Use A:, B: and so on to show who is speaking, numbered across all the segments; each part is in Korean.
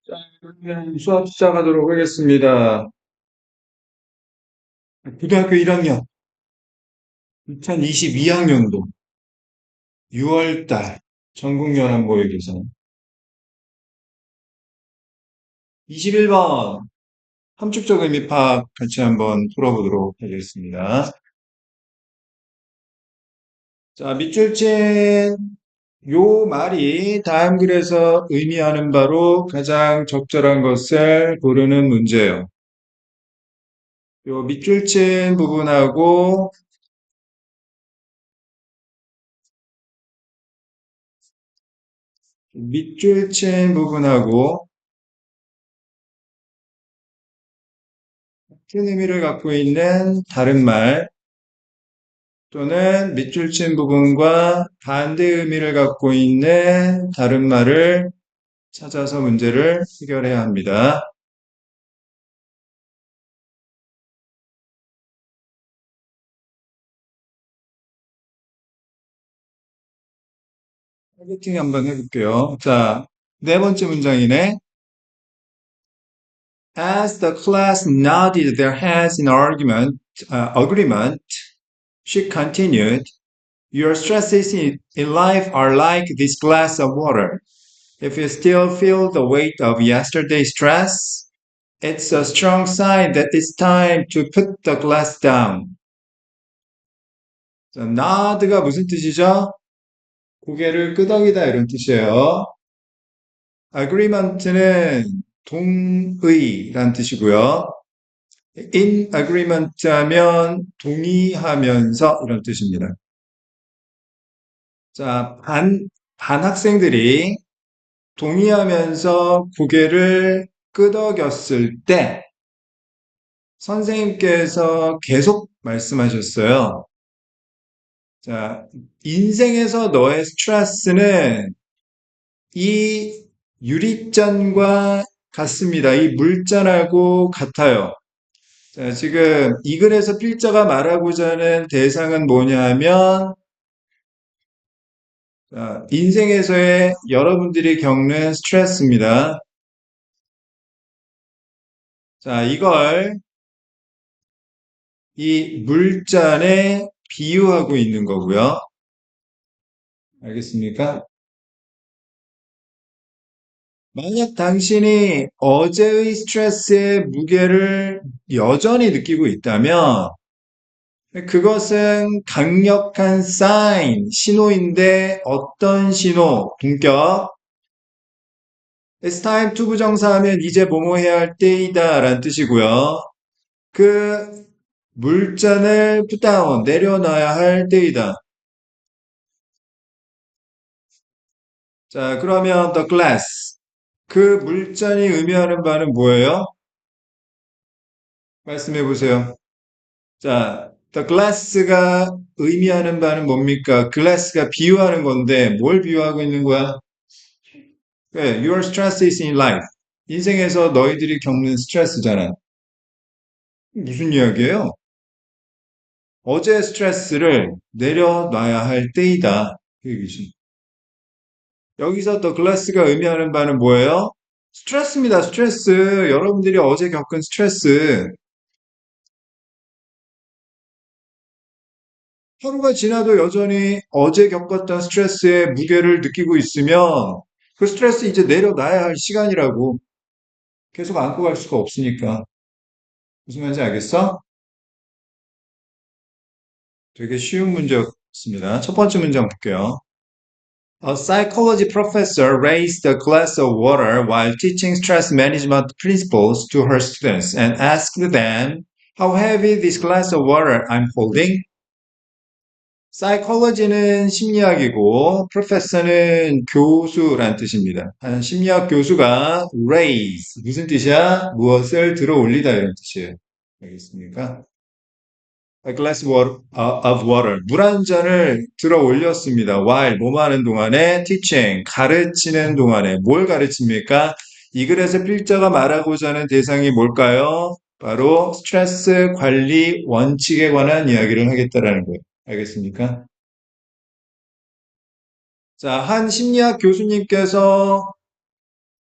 A: 자, 그러면 수업 시작하도록 하겠습니다. 고등학교 1학년, 2022학년도 6월달 전국연합모의고사 21번 함축적 의미 파악 같이 한번 풀어보도록 하겠습니다. 자, 밑줄친 요 말이 다음 글에서 의미하는 바로 가장 적절한 것을 고르는 문제예요. 요 밑줄친 부분하고 밑줄친 부분하고 같은 의미를 갖고 있는 다른 말 또는 밑줄 친 부분과 반대 의미를 갖고 있는 다른 말을 찾아서 문제를 해결해야 합니다. 타겟팅 한번 해볼게요. 자, 네 번째 문장이네. As the class nodded their heads in agreement, she continued, Your stresses in life are like this glass of water. If you still feel the weight of yesterday's stress, it's a strong sign that it's time to put the glass down. 자, nod가 무슨 뜻이죠? 고개를 끄덕이다 이런 뜻이에요. agreement는 동의란 뜻이고요. in agreement 하면 동의하면서 이런 뜻입니다. 자, 반 학생들이 동의하면서 고개를 끄덕였을 때 선생님께서 계속 말씀하셨어요. 자, 인생에서 너의 스트레스는 이 유리잔과 같습니다. 이 물잔하고 같아요. 자, 지금 이 글에서 필자가 말하고자 하는 대상은 뭐냐 하면, 자, 인생에서의 여러분들이 겪는 스트레스입니다. 자, 이걸 이 물잔에 비유하고 있는 거고요. 알겠습니까? 만약 당신이 어제의 스트레스의 무게를 여전히 느끼고 있다면 그것은 강력한 사인, 신호인데 어떤 신호, 동격? It's time to 부정사하면 이제 뭐뭐 해야 할 때이다 라는 뜻이고요. 그 물잔을 put down, 내려놔야 할 때이다. 자, 그러면 the glass. 그 물잔이 의미하는 바는 뭐예요? 말씀해 보세요. 자, the glass가 의미하는 바는 뭡니까? glass가 비유하는 건데 뭘 비유하고 있는 거야? 네, your stress is in life. 인생에서 너희들이 겪는 스트레스잖아. 무슨 이야기예요? 어제 스트레스를 내려놔야 할 때이다. 그 얘기지. 여기서 더 글라스가 의미하는 바는 뭐예요? 스트레스입니다. 스트레스. 여러분들이 어제 겪은 스트레스. 하루가 지나도 여전히 어제 겪었던 스트레스의 무게를 느끼고 있으면 그 스트레스 이제 내려놔야 할 시간이라고. 계속 안고 갈 수가 없으니까. 무슨 말인지 알겠어? 되게 쉬운 문제였습니다. 첫 번째 문제 한번 볼게요. A psychology professor raised a glass of water while teaching stress management principles to her students and asked them, How heavy this glass of water I'm holding? psychology는 심리학이고, professor는 교수란 뜻입니다. 한 심리학 교수가 raise, 무슨 뜻이야? 무엇을 들어 올리다 이런 뜻이에요. 알겠습니까? A glass of water. 물 한 잔을 들어 올렸습니다. while, 뭐뭐 하는 동안에, teaching, 가르치는 동안에. 뭘 가르칩니까? 이 글에서 필자가 말하고자 하는 대상이 뭘까요? 바로 스트레스 관리 원칙에 관한 이야기를 하겠다라는 거예요. 알겠습니까? 자, 한 심리학 교수님께서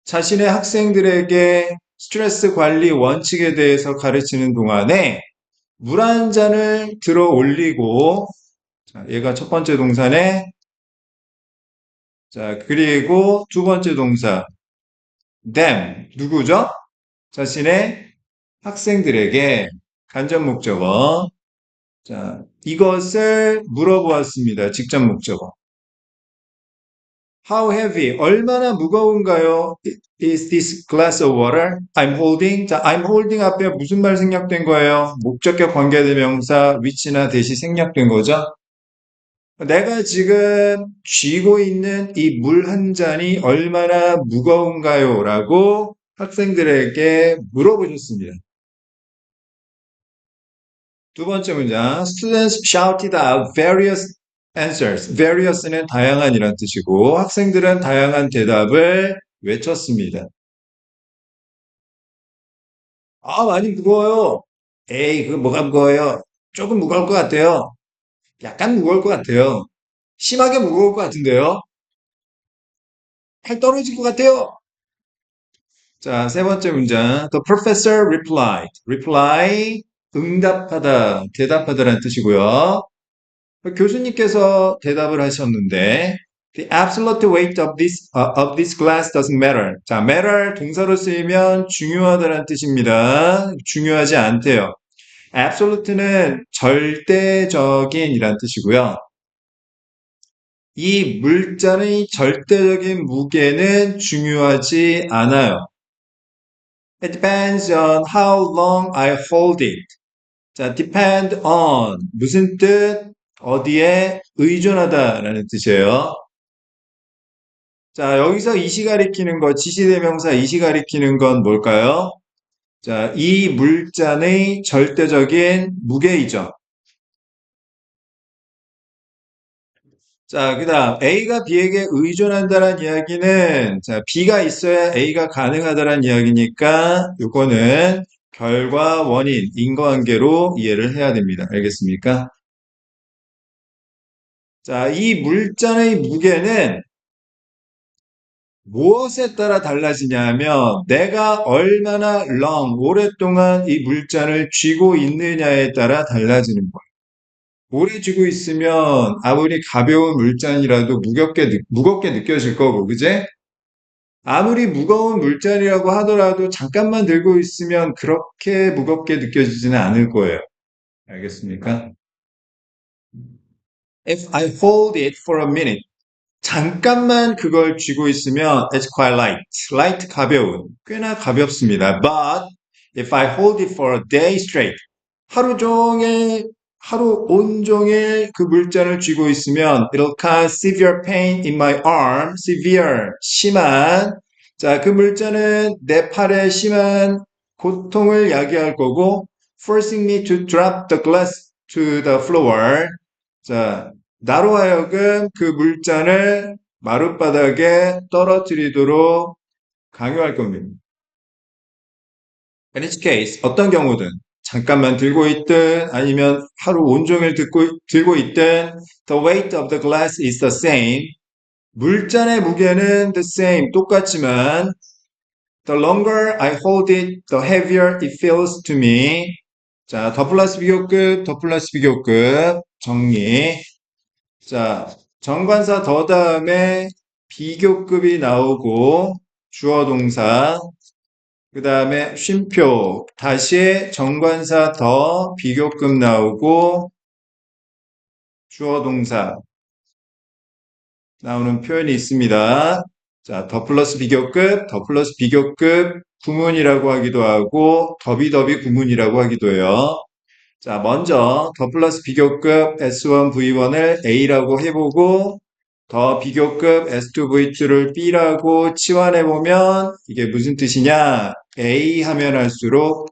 A: 자신의 학생들에게 스트레스 관리 원칙에 대해서 가르치는 동안에 물 한 잔을 들어 올리고, 자, 얘가 첫 번째 동사네. 자, 그리고 두 번째 동사, them. 누구죠? 자신의 학생들에게 간접 목적어. 자, 이것을 물어보았습니다. 직접 목적어. How heavy? 얼마나 무거운가요? Is this glass of water I'm holding? 자, I'm holding 앞에 무슨 말 생략된 거예요? 목적격 관계대명사 위치나 대시 생략된 거죠? 내가 지금 쥐고 있는 이 물 한 잔이 얼마나 무거운가요? 라고 학생들에게 물어보셨습니다. 두 번째 문장. Students shouted out various answers. various는 다양한이란 뜻이고 학생들은 다양한 대답을 외쳤습니다. 아, 많이 무거워요. 에이, 그거 뭐가 무거워요? 조금 무거울 것 같아요. 약간 무거울 것 같아요. 심하게 무거울 것 같은데요. 팔 떨어질 것 같아요. 자, 세 번째 문장. The professor replied. reply, 응답하다, 대답하다라는 뜻이고요. 교수님께서 대답을 하셨는데, The absolute weight of this glass doesn't matter. 자, matter 동사로 쓰이면 중요하다는 뜻입니다. 중요하지 않대요. absolute는 절대적인이란 뜻이고요. 이 물잔의 절대적인 무게는 중요하지 않아요. It depends on how long I hold it. 자, depend on 무슨 뜻? 어디에 의존하다라는 뜻이에요. 자, 여기서 이시 가리키는 거, 지시대명사 이시 가리키는 건 뭘까요? 자, 이 물잔의 절대적인 무게이죠. 자, 그 다음 A가 B에게 의존한다는 이야기는 자, B가 있어야 A가 가능하다는 이야기니까 요거는 결과 원인, 인과관계로 이해를 해야 됩니다. 알겠습니까? 자, 이 물잔의 무게는 무엇에 따라 달라지냐면 내가 얼마나 long, 오랫동안 이 물잔을 쥐고 있느냐에 따라 달라지는 거예요. 오래 쥐고 있으면 아무리 가벼운 물잔이라도 무겁게 느껴질 거고, 그제? 아무리 무거운 물잔이라고 하더라도 잠깐만 들고 있으면 그렇게 무겁게 느껴지지는 않을 거예요. 알겠습니까? If I hold it for a minute, 잠깐만 그걸 쥐고 있으면 it's quite light. light 가벼운. 꽤나 가볍습니다. But if I hold it for a day straight, 하루 종일 하루 온종일 그 물잔을 쥐고 있으면 it'll cause severe pain in my arm. severe 심한. 자, 그 물잔은 내 팔에 심한 고통을 야기할 거고 forcing me to drop the glass to the floor. 자, 나로 하여금 그 물잔을 마룻바닥에 떨어뜨리도록 강요할 겁니다. In each case, 어떤 경우든 잠깐만 들고 있든 아니면 하루 온종일 들고 있든 the weight of the glass is the same. 물잔의 무게는 the same, 똑같지만 the longer I hold it, the heavier it feels to me. 자, 더 플러스 비교급, 더 플러스 비교급 정리. 자, 정관사 더 다음에 비교급이 나오고 주어 동사 그 다음에 쉼표 다시 정관사 더 비교급 나오고 주어 동사 나오는 표현이 있습니다. 자, 더 플러스 비교급 구문이라고 하기도 하고 더비더비 구문이라고 하기도 해요. 자, 먼저 더 플러스 비교급 S1, V1을 A라고 해보고 더 비교급 S2, V2를 B라고 치환해보면 이게 무슨 뜻이냐? A 하면 할수록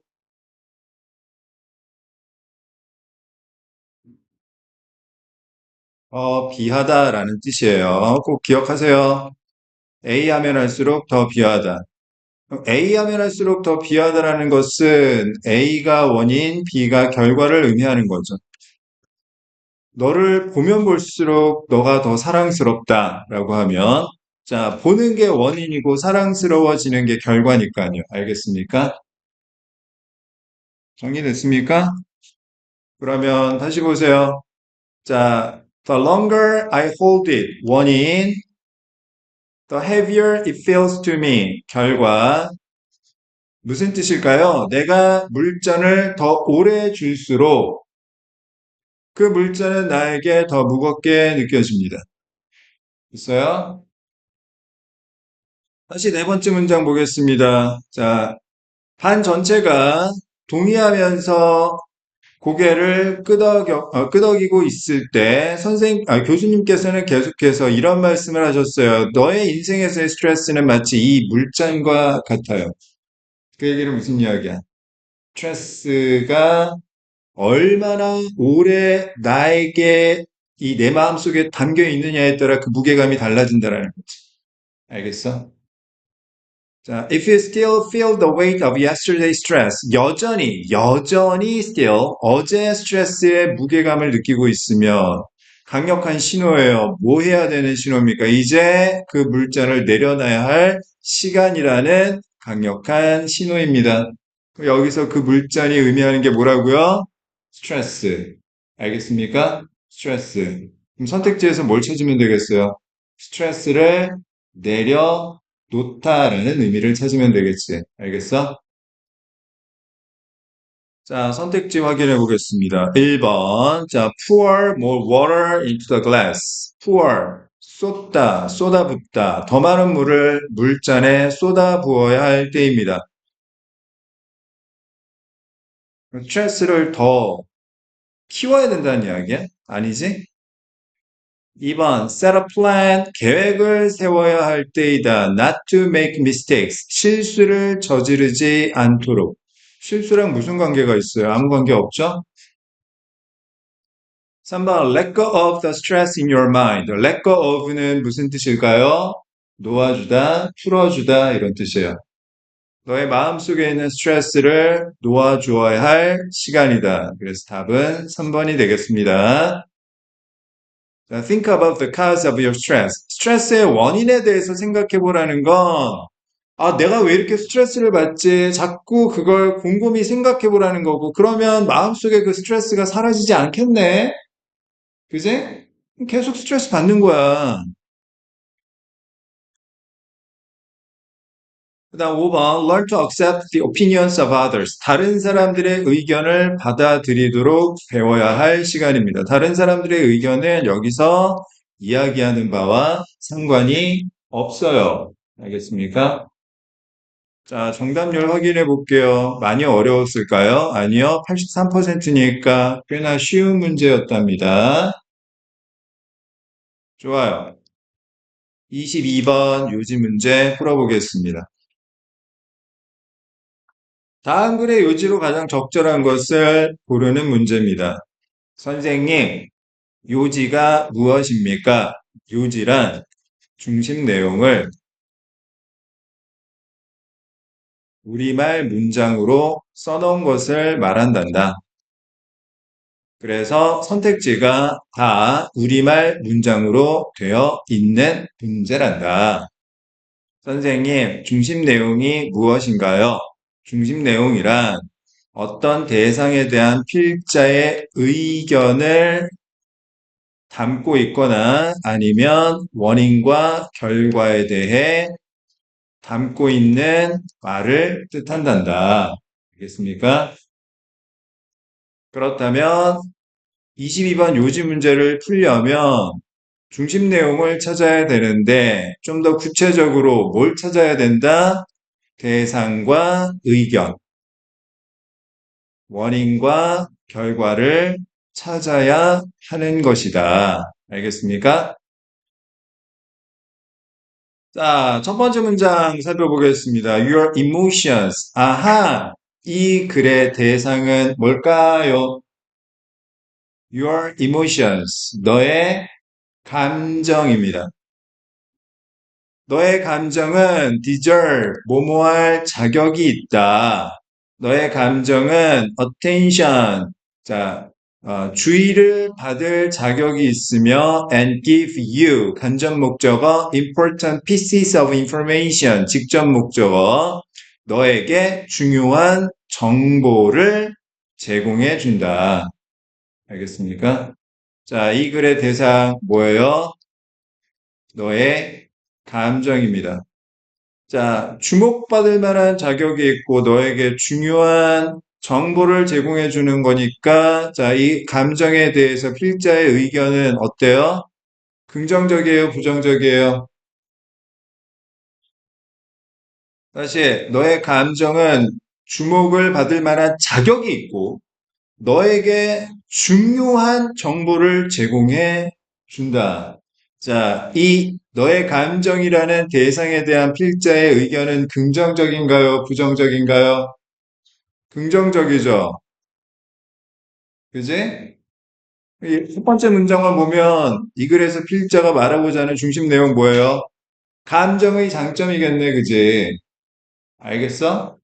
A: 더 비하다라는 뜻이에요. 꼭 기억하세요. A 하면 할수록 더 비하다. A 하면 할수록 더 비하다라는 것은 A가 원인, B가 결과를 의미하는 거죠. 너를 보면 볼수록 너가 더 사랑스럽다라고 하면 자, 보는 게 원인이고 사랑스러워지는 게 결과니까요. 알겠습니까? 정리됐습니까? 그러면 다시 보세요. 자, the longer I hold it, 원인, the heavier it feels to me, 결과. 무슨 뜻일까요? 내가 물잔을 더 오래 줄수록 그 물잔은 나에게 더 무겁게 느껴집니다. 있어요? 다시 네 번째 문장 보겠습니다. 자, 반 전체가 동의하면서 고개를 끄덕이고 있을 때 교수님께서는 계속해서 이런 말씀을 하셨어요. 너의 인생에서의 스트레스는 마치 이 물잔과 같아요. 그 얘기는 무슨 이야기야? 스트레스가 얼마나 오래 나에게 이 내 마음속에 담겨 있느냐에 따라 그 무게감이 달라진다라는 거지. 알겠어? 자, if you still feel the weight of yesterday's stress, 여전히 still 어제 스트레스의 무게감을 느끼고 있으면 강력한 신호예요. 뭐 해야 되는 신호입니까? 이제 그 물잔을 내려놔야 할 시간이라는 강력한 신호입니다. 여기서 그 물잔이 의미하는 게 뭐라고요? 스트레스. 알겠습니까? 스트레스. 그럼 선택지에서 뭘 찾으면 되겠어요? 스트레스를 내려놓다라는 의미를 찾으면 되겠지. 알겠어? 자, 선택지 확인해 보겠습니다. 1번. 자, pour more water into the glass. pour. 쏟다, 쏟아붓다. 더 많은 물을 물잔에 쏟아 부어야 할 때입니다. 스트레스를 더 키워야 된다는 이야기야? 아니지? 2번, set a plan, 계획을 세워야 할 때이다. Not to make mistakes, 실수를 저지르지 않도록. 실수랑 무슨 관계가 있어요? 아무 관계 없죠? 3번, let go of the stress in your mind. let go of는 무슨 뜻일까요? 놓아주다, 풀어주다 이런 뜻이에요. 너의 마음속에 있는 스트레스를 놓아주어야 할 시간이다. 그래서 답은 3번이 되겠습니다. 자, think about the cause of your stress. 스트레스의 원인에 대해서 생각해 보라는 건, 아, 내가 왜 이렇게 스트레스를 받지? 자꾸 그걸 곰곰이 생각해 보라는 거고, 그러면 마음속에 그 스트레스가 사라지지 않겠네? 그지? 계속 스트레스 받는 거야. 그 다음 5번, learn to accept the opinions of others. 다른 사람들의 의견을 받아들이도록 배워야 할 시간입니다. 다른 사람들의 의견은 여기서 이야기하는 바와 상관이 없어요. 알겠습니까? 자, 정답률 확인해 볼게요. 많이 어려웠을까요? 아니요. 83%니까 꽤나 쉬운 문제였답니다. 좋아요. 22번 요지 문제 풀어보겠습니다. 다음 글의 요지로 가장 적절한 것을 고르는 문제입니다. 선생님, 요지가 무엇입니까? 요지란 중심 내용을 우리말 문장으로 써놓은 것을 말한단다. 그래서 선택지가 다 우리말 문장으로 되어 있는 문제란다. 선생님, 중심 내용이 무엇인가요? 중심 내용이란 어떤 대상에 대한 필자의 의견을 담고 있거나 아니면 원인과 결과에 대해 담고 있는 말을 뜻한단다. 알겠습니까? 그렇다면 22번 요지 문제를 풀려면 중심 내용을 찾아야 되는데 좀 더 구체적으로 뭘 찾아야 된다? 대상과 의견, 원인과 결과를 찾아야 하는 것이다. 알겠습니까? 자, 첫 번째 문장 살펴보겠습니다. Your emotions. 아하, 이 글의 대상은 뭘까요? Your emotions. 너의 감정입니다. 너의 감정은 deserve, 뭐뭐할 자격이 있다. 너의 감정은 attention. 자, 주의를 받을 자격이 있으며 and give you 간접 목적어 important pieces of information 직접 목적어 너에게 중요한 정보를 제공해 준다. 알겠습니까? 자, 이 글의 대상 뭐예요? 너의 감정입니다. 자, 주목받을 만한 자격이 있고 너에게 중요한 정보를 제공해 주는 거니까 자, 이 감정에 대해서 필자의 의견은 어때요? 긍정적이에요, 부정적이에요? 다시 너의 감정은 주목을 받을 만한 자격이 있고 너에게 중요한 정보를 제공해 준다. 자, 이 너의 감정이라는 대상에 대한 필자의 의견은 긍정적인가요? 부정적인가요? 긍정적이죠. 그지? 이 첫 번째 문장을 보면 이 글에서 필자가 말하고자 하는 중심 내용 뭐예요? 감정의 장점이겠네, 그지? 알겠어?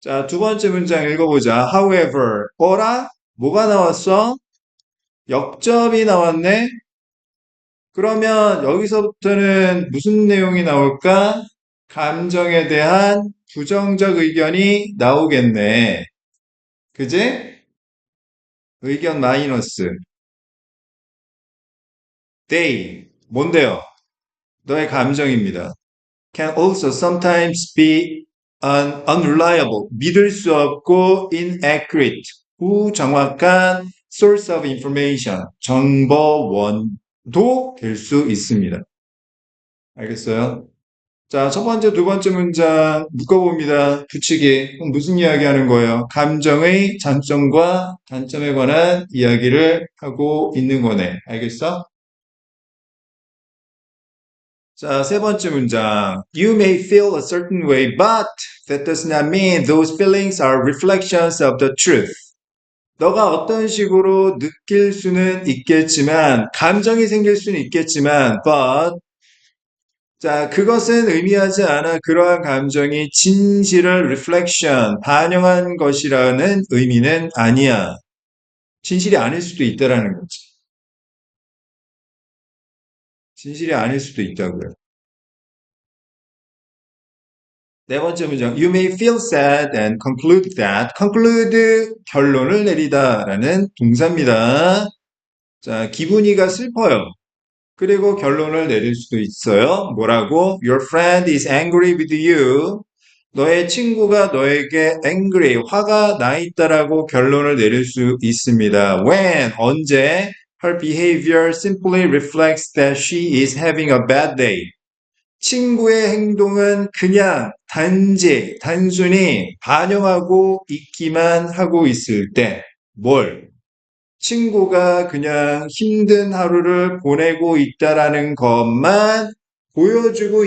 A: 자, 두 번째 문장 읽어보자. However, 어라? 뭐가 나왔어? 역접이 나왔네? 그러면 여기서부터는 무슨 내용이 나올까? 감정에 대한 부정적 의견이 나오겠네. 그지? 의견 마이너스. They. 뭔데요? 너의 감정입니다. Can also sometimes be unreliable. 믿을 수 없고 inaccurate. 부정확한 source of information. 정보원도 될 수 있습니다. 알겠어요? 자, 첫 번째, 두 번째 문장 묶어봅니다. 붙이기. 그럼 무슨 이야기 하는 거예요? 감정의 장점과 단점에 관한 이야기를 하고 있는 거네. 알겠어? 자, 세 번째 문장. You may feel a certain way, but that does not mean those feelings are reflections of the truth. 너가 어떤 식으로 느낄 수는 있겠지만, 감정이 생길 수는 있겠지만, but 자, 그것은 의미하지 않아 그러한 감정이 진실을 reflection, 반영한 것이라는 의미는 아니야. 진실이 아닐 수도 있다라는 거지. 진실이 아닐 수도 있다고요. 네 번째 문장. You may feel sad and conclude that. conclude 결론을 내리다라는 동사입니다. 자, 기분이가 슬퍼요. 그리고 결론을 내릴 수도 있어요. 뭐라고? Your friend is angry with you. 너의 친구가 너에게 angry, 화가 나 있다라고 결론을 내릴 수 있습니다. When, 언제? Her behavior simply reflects that she is having a bad day. 친구의 행동은 그냥 단순히 반영하고 있기만 하고 있을 때, 뭘? 친구가 그냥 힘든 하루를 보내고 있다라는 것만 보여주고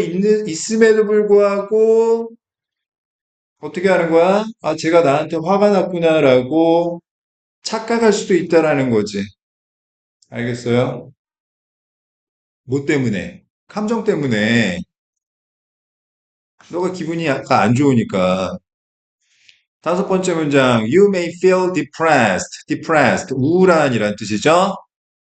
A: 있음에도 불구하고 어떻게 하는 거야? 아, 제가 나한테 화가 났구나라고 착각할 수도 있다라는 거지. 알겠어요? 뭐 때문에? 감정 때문에. 너가 기분이 약간 안 좋으니까. 다섯 번째 문장. You may feel depressed. depressed. 우울한이란 뜻이죠.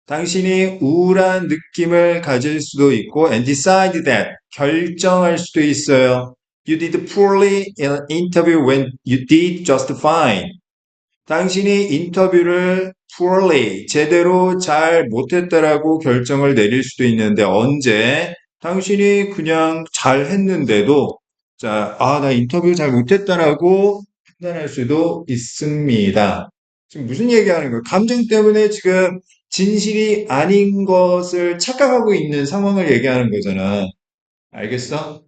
A: 당신이 우울한 느낌을 가질 수도 있고 and decide that. 결정할 수도 있어요. You did poorly in an interview when you did just fine. 당신이 인터뷰를 poorly, 제대로 잘 못했다라고 결정을 내릴 수도 있는데 언제? 당신이 그냥 잘 했는데도 자, 아, 나 인터뷰 잘 못했다라고 판단할 수도 있습니다. 지금 무슨 얘기하는 거예요? 감정 때문에 지금 진실이 아닌 것을 착각하고 있는 상황을 얘기하는 거잖아. 알겠어?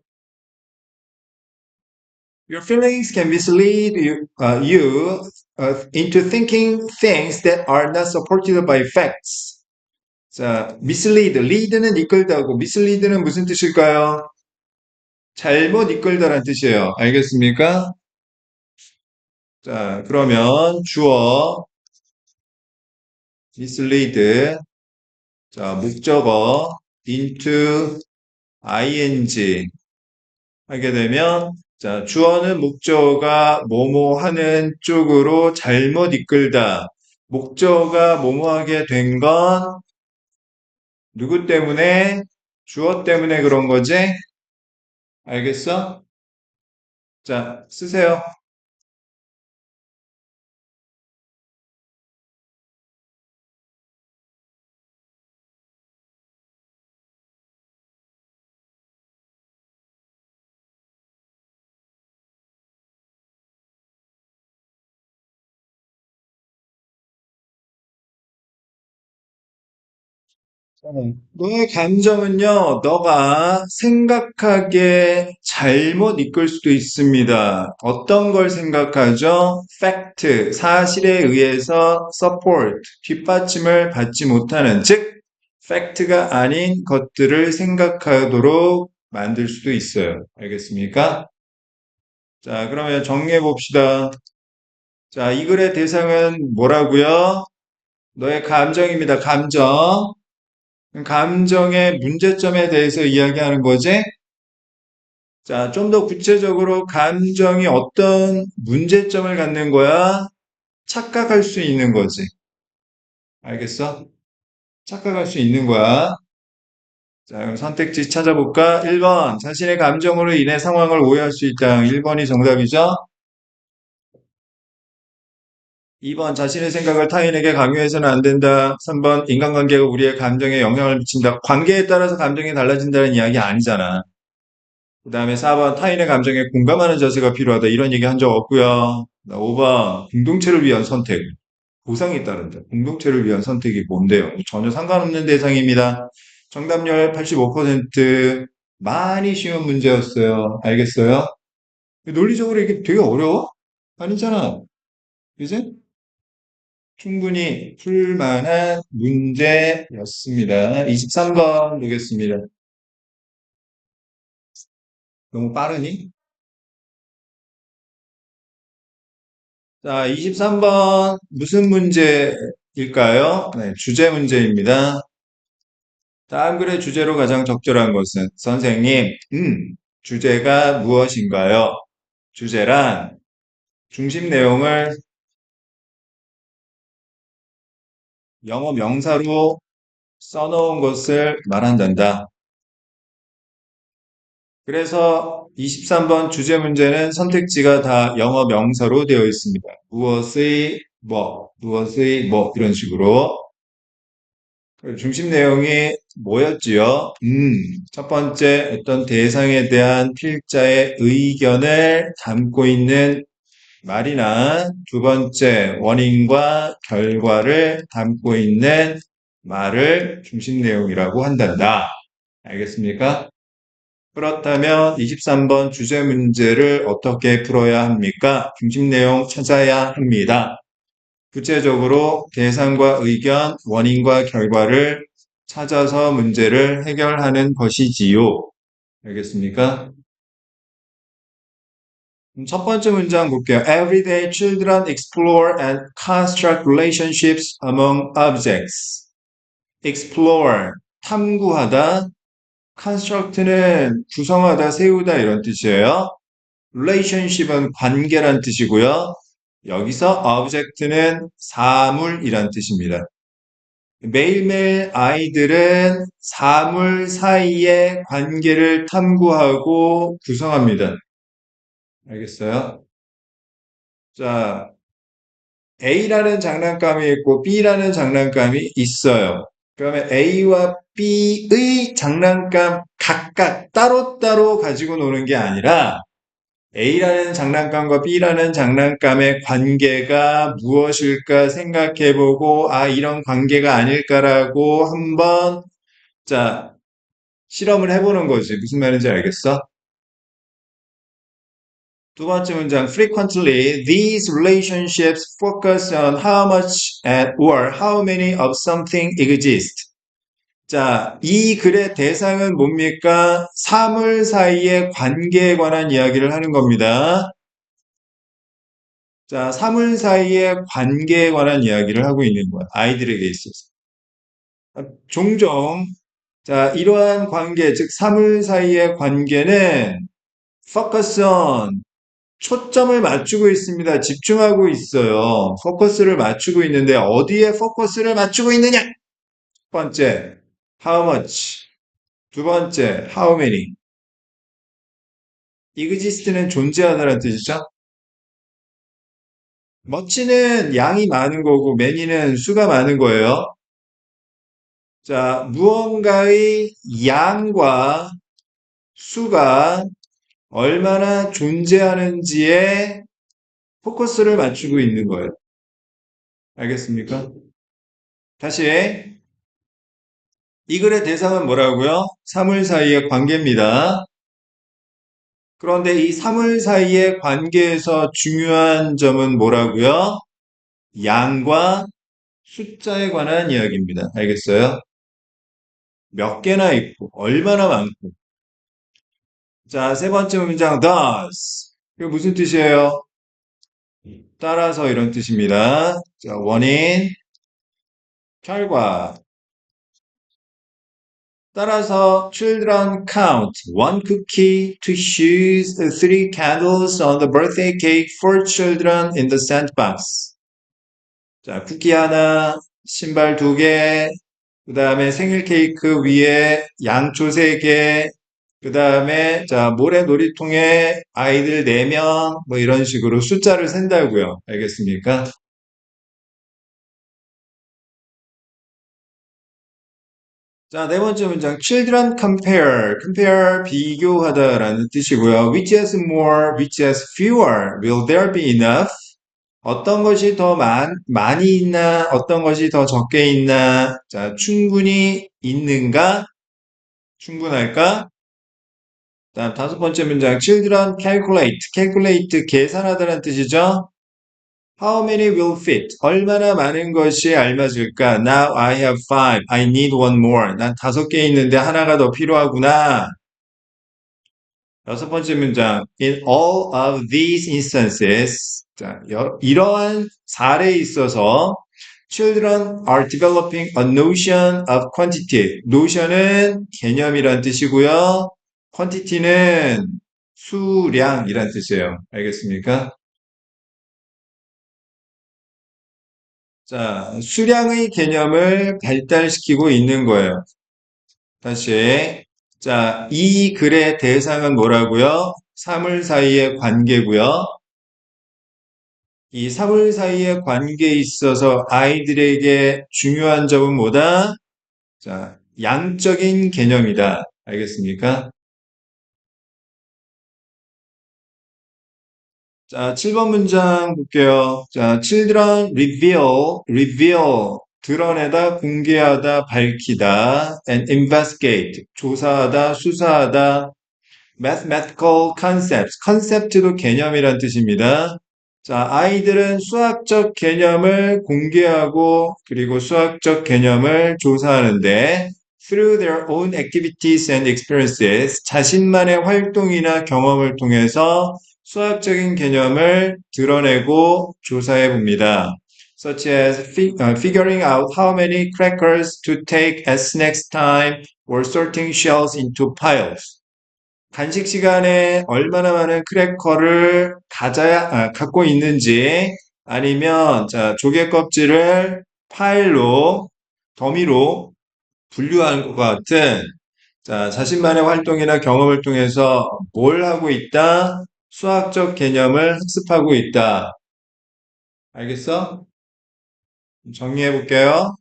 A: Your feelings can mislead you into thinking things that are not supported by facts. 자, mislead, lead는 이끌다고, mislead는 무슨 뜻일까요? 잘못 이끌다란 뜻이에요. 알겠습니까? 자, 그러면 주어, mislead, 자, 목적어, into, ing 하게 되면 자, 주어는 목적어가 뭐뭐 하는 쪽으로 잘못 이끌다. 목적어가 뭐뭐 하게 된 건 누구 때문에? 주어 때문에 그런 거지? 알겠어? 자, 쓰세요. 너의 감정은요, 너가 생각하기에 잘못 이끌 수도 있습니다. 어떤 걸 생각하죠? fact, 사실에 의해서 support, 뒷받침을 받지 못하는, 즉, fact가 아닌 것들을 생각하도록 만들 수도 있어요. 알겠습니까? 자, 그러면 정리해 봅시다. 자, 이 글의 대상은 뭐라고요? 너의 감정입니다. 감정. 감정의 문제점에 대해서 이야기하는 거지? 자, 좀 더 구체적으로 감정이 어떤 문제점을 갖는 거야? 착각할 수 있는 거지. 알겠어? 착각할 수 있는 거야. 자, 그럼 선택지 찾아볼까? 1번. 자신의 감정으로 인해 상황을 오해할 수 있다. 1번이 정답이죠? 2번. 자신의 생각을 타인에게 강요해서는 안 된다. 3번. 인간관계가 우리의 감정에 영향을 미친다. 관계에 따라서 감정이 달라진다는 이야기 아니잖아. 그 다음에 4번 타인의 감정에 공감하는 자세가 필요하다. 이런 얘기 한 적 없고요. 5번 공동체를 위한 선택. 보상이 따른다. 공동체를 위한 선택이 뭔데요? 전혀 상관없는 대상입니다. 정답률 85%. 많이 쉬운 문제였어요. 알겠어요? 논리적으로 이게 되게 어려워? 아니잖아. 그지? 충분히 풀만한 문제였습니다. 23번 보겠습니다. 너무 빠르니? 자, 23번 무슨 문제일까요? 네, 주제 문제입니다. 다음 글의 주제로 가장 적절한 것은 선생님, 주제가 무엇인가요? 주제란 중심 내용을 영어 명사로 써놓은 것을 말한단다. 그래서 23번 주제 문제는 선택지가 다 영어 명사로 되어 있습니다. 무엇의 뭐 이런 식으로. 중심 내용이 뭐였지요? 첫 번째 어떤 대상에 대한 필자의 의견을 담고 있는 말이나 두 번째 원인과 결과를 담고 있는 말을 중심 내용이라고 한단다. 알겠습니까? 그렇다면 23번 주제 문제를 어떻게 풀어야 합니까? 중심 내용 찾아야 합니다. 구체적으로 대상과 의견, 원인과 결과를 찾아서 문제를 해결하는 것이지요. 알겠습니까? 첫 번째 문장 볼게요. Everyday children explore and construct relationships among objects. explore, 탐구하다. construct는 구성하다, 세우다 이런 뜻이에요. relationship은 관계란 뜻이고요. 여기서 object는 사물이란 뜻입니다. 매일매일 아이들은 사물 사이의 관계를 탐구하고 구성합니다. 알겠어요? 자, A라는 장난감이 있고 B라는 장난감이 있어요. 그러면 A와 B의 장난감 각각 따로따로 가지고 노는 게 아니라 A라는 장난감과 B라는 장난감의 관계가 무엇일까 생각해보고, 아, 이런 관계가 아닐까라고 한번, 자, 실험을 해보는 거지. 무슨 말인지 알겠어? 두 번째 문장, frequently, these relationships focus on how much and or how many of something exist. 자, 이 글의 대상은 뭡니까? 사물 사이의 관계에 관한 이야기를 하는 겁니다. 자, 사물 사이의 관계에 관한 이야기를 하고 있는 거야. 아이들에게 있어서. 종종, 자, 이러한 관계, 즉, 사물 사이의 관계는 focus on. 초점을 맞추고 있습니다. 집중하고 있어요. 포커스를 맞추고 있는데 어디에 포커스를 맞추고 있느냐? 첫 번째, how much. 두 번째, how many. exist는 존재하다라는 뜻이죠. much는 양이 많은 거고 many는 수가 많은 거예요. 자, 무언가의 양과 수가 얼마나 존재하는지에 포커스를 맞추고 있는 거예요. 알겠습니까? 다시 이 글의 대상은 뭐라고요? 사물 사이의 관계입니다. 그런데 이 사물 사이의 관계에서 중요한 점은 뭐라고요? 양과 숫자에 관한 이야기입니다. 알겠어요? 몇 개나 있고 얼마나 많고. 자, 세 번째 문장 thus. 이거 무슨 뜻이에요? 따라서 이런 뜻입니다. 자, 원인, 결과. 따라서 children count one cookie, two shoes, three candles on the birthday cake for children in the sandbox. 자, 쿠키 하나, 신발 두 개, 그 다음에 생일 케이크 위에 양초 세 개, 그 다음에 자 모래 놀이통에 아이들 4명 뭐 이런 식으로 숫자를 센다고요. 알겠습니까? 자, 네 번째 문장 children compare 비교하다라는 뜻이고요. which has more, which has fewer, will there be enough? 어떤 것이 더 많이 있나, 어떤 것이 더 적게 있나, 자, 충분히 있는가, 충분할까? 다음 다섯 번째 문장 children calculate 계산하다라는 뜻이죠. How many will fit? 얼마나 많은 것이 알맞을까? Now I have five. I need one more. 난 5개 있는데 하나가 더 필요하구나. 여섯 번째 문장. In all of these instances. 자, 이러한 사례에 있어서 children are developing a notion of quantity. notion은 개념이란 뜻이고요. quantity는 수량이란 뜻이에요. 알겠습니까? 자, 수량의 개념을 발달시키고 있는 거예요. 다시. 자, 이 글의 대상은 뭐라고요? 사물 사이의 관계고요. 이 사물 사이의 관계에 있어서 아이들에게 중요한 점은 뭐다? 자, 양적인 개념이다. 알겠습니까? 자, 7번 문장 볼게요. 자, children reveal, 드러내다, 공개하다, 밝히다, and investigate, 조사하다, 수사하다, mathematical concepts, concept도 개념이란 뜻입니다. 자, 아이들은 수학적 개념을 공개하고 그리고 수학적 개념을 조사하는데 through their own activities and experiences, 자신만의 활동이나 경험을 통해서 수학적인 개념을 드러내고 조사해 봅니다. Such as figuring out how many crackers to take as next time or sorting shells into piles. 간식 시간에 얼마나 많은 크래커를 갖고 있는지 아니면 자, 조개 껍질을 파일로 더미로 분류하는 것과 같은 자, 자신만의 활동이나 경험을 통해서 뭘 하고 있다? 수학적 개념을 학습하고 있다. 알겠어? 정리해 볼게요.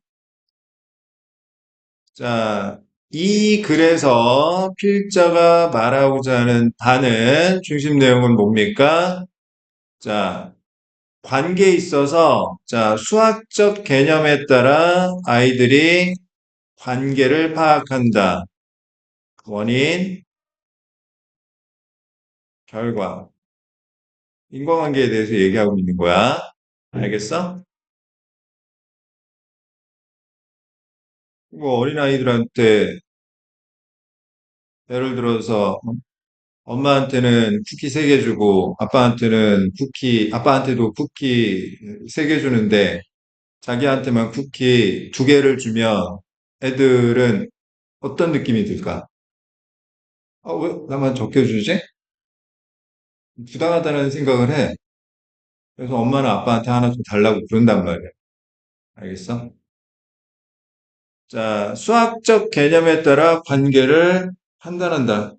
A: 자, 이 글에서 필자가 말하고자 하는 바는 중심 내용은 뭡니까? 자, 관계에 있어서 자, 수학적 개념에 따라 아이들이 관계를 파악한다. 원인, 결과. 인과관계에 대해서 얘기하고 있는 거야. 알겠어? 뭐 어린아이들한테 예를 들어서 엄마한테는 쿠키 3개 주고 아빠한테도 쿠키 3개 주는데 자기한테만 쿠키 2개를 주면 애들은 어떤 느낌이 들까? 왜 나만 적게 주지? 부당하다는 생각을 해. 그래서 엄마는 아빠한테 하나 좀 달라고 그런단 말이야. 알겠어? 자, 수학적 개념에 따라 관계를 판단한다.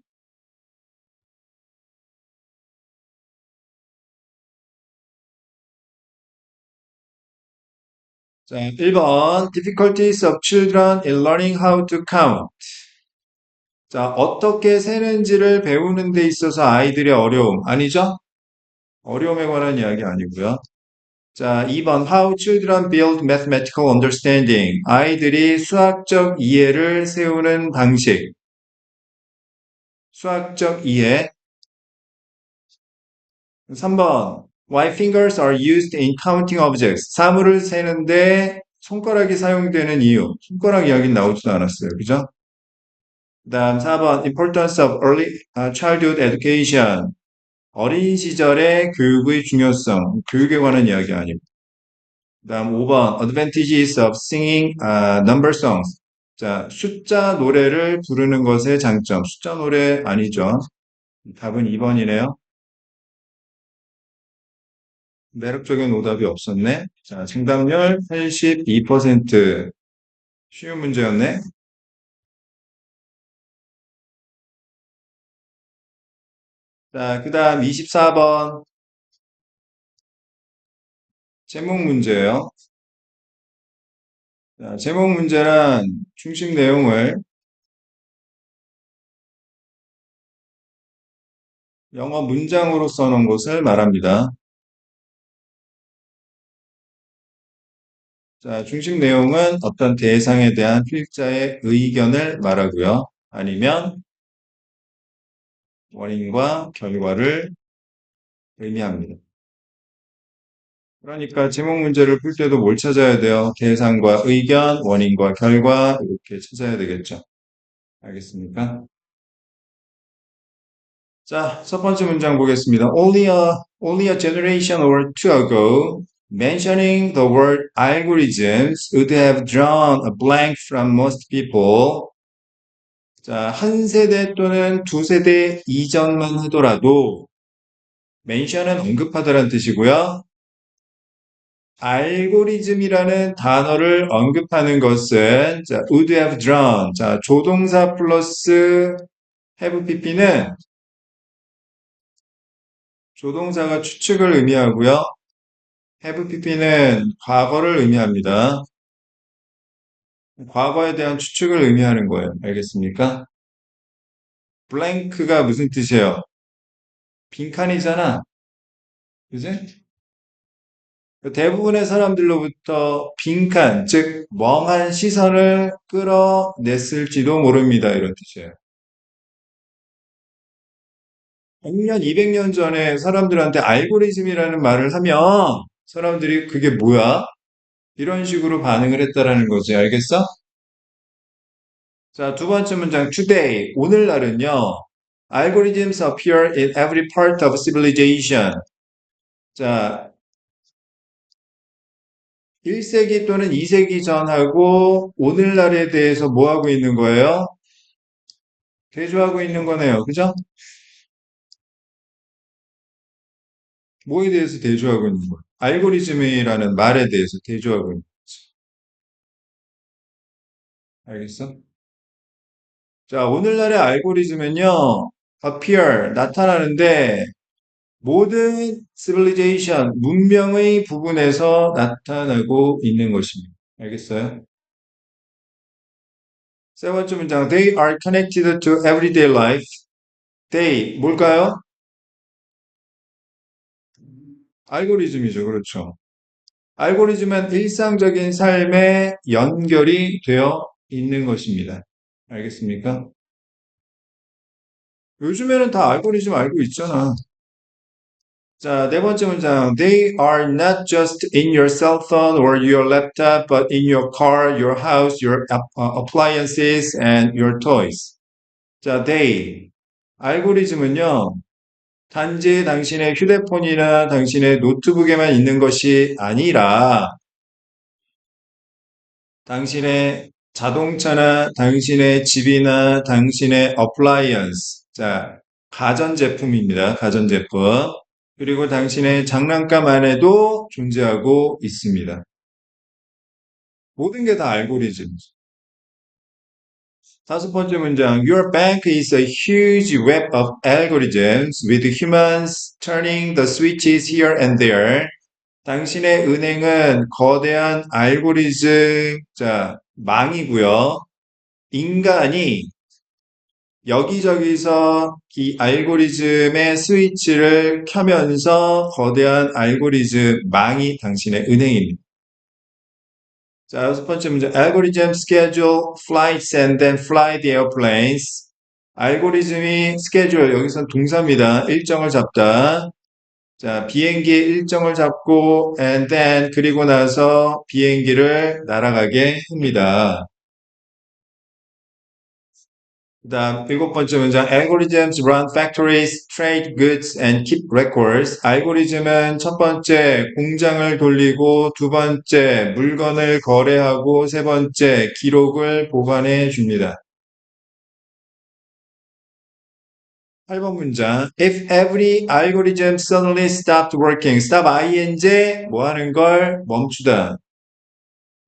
A: 자, 1번 difficulties of children in learning how to count. 자, 어떻게 세는지를 배우는 데 있어서 아이들의 어려움. 아니죠? 어려움에 관한 이야기 아니고요. 자, 2번 how children build mathematical understanding. 아이들이 수학적 이해를 세우는 방식. 수학적 이해. 3번 why fingers are used in counting objects. 사물을 세는데 손가락이 사용되는 이유. 손가락 이야기는 나오지도 않았어요. 그죠? 그다음 4번 importance of early childhood education. 어린 시절의 교육의 중요성. 교육에 관한 이야기 아니고. 그다음 5번 advantages of singing number songs. 자, 숫자 노래를 부르는 것의 장점. 숫자 노래 아니죠. 답은 2번이네요. 매력적인 오답이 없었네. 자, 정답률 82%. 쉬운 문제였네. 자, 그 다음 24번 제목 문제예요. 자, 제목 문제란 중심 내용을 영어 문장으로 써놓은 것을 말합니다. 자, 중심 내용은 어떤 대상에 대한 필자의 의견을 말하고요. 아니면 원인과 결과를 의미합니다. 그러니까 제목 문제를 풀 때도 뭘 찾아야 돼요? 대상과 의견, 원인과 결과 이렇게 찾아야 되겠죠. 알겠습니까? 자, 첫 번째 문장 보겠습니다. Only a generation or two ago, mentioning the word algorithms would have drawn a blank from most people. 자, 한 세대 또는 두 세대 이전만 하더라도 mention은 언급하다라는 뜻이고요. 알고리즘이라는 단어를 언급하는 것은 자, would have drawn. 자, 조동사 플러스 have pp는 조동사가 추측을 의미하고요. have pp는 과거를 의미합니다. 과거에 대한 추측을 의미하는 거예요. 알겠습니까? blank가 무슨 뜻이에요? 빈칸이잖아. 그지? 대부분의 사람들로부터 빈칸, 즉 멍한 시선을 끌어냈을지도 모릅니다. 이런 뜻이에요. 100년, 200년 전에 사람들한테 알고리즘이라는 말을 하면 사람들이 그게 뭐야? 이런 식으로 반응을 했다라는 거지. 알겠어? 자, 두 번째 문장 today. 오늘날은요. Algorithms appear in every part of civilization. 자, 1세기 또는 2세기 전하고 오늘날에 대해서 뭐 하고 있는 거예요? 대조하고 있는 거네요. 그죠? 뭐에 대해서 대조하고 있는 거예요? 알고리즘이라는 말에 대해서 대조하고 있는 거지. 알겠어? 자, 오늘날의 알고리즘은요, appear, 나타나는데, 모든 civilization, 문명의 부분에서 나타나고 있는 것입니다. 알겠어요? 세 번째 문장, they are connected to everyday life. they, 뭘까요? 알고리즘이죠. 그렇죠. 알고리즘은 일상적인 삶에 연결이 되어 있는 것입니다. 알겠습니까? 요즘에는 다 알고리즘 알고 있잖아. 자, 네 번째 문장. They are not just in your cell phone or your laptop, but in your car, your house, your appliances, and your toys. 자, they. 알고리즘은요, 단지 당신의 휴대폰이나 당신의 노트북에만 있는 것이 아니라 당신의 자동차나 당신의 집이나 당신의 appliance. 자, 가전제품입니다. 가전제품. 그리고 당신의 장난감 안에도 존재하고 있습니다. 모든 게 다 알고리즘. 다섯 번째 문장. Your bank is a huge web of algorithms with humans turning the switches here and there. 당신의 은행은 거대한 알고리즘, 자, 망이고요. 인간이 여기저기서 이 알고리즘의 스위치를 켜면서 거대한 알고리즘 망이 당신의 은행입니다. 자, 여섯 번째 문제. Algorithm schedule flights and then fly the airplanes. 알고리즘이 스케줄, 여기선 동사입니다. 일정을 잡다. 자, 비행기의 일정을 잡고 and then 그리고 나서 비행기를 날아가게 합니다. 그다음 일곱 번째 문장 Algorithms run factories, trade goods and keep records. 알고리즘은 첫 번째 공장을 돌리고 두 번째 물건을 거래하고 세 번째 기록을 보관해 줍니다. 8번 문장 If every algorithm suddenly stopped working, stop ing 뭐 하는 걸 멈추다.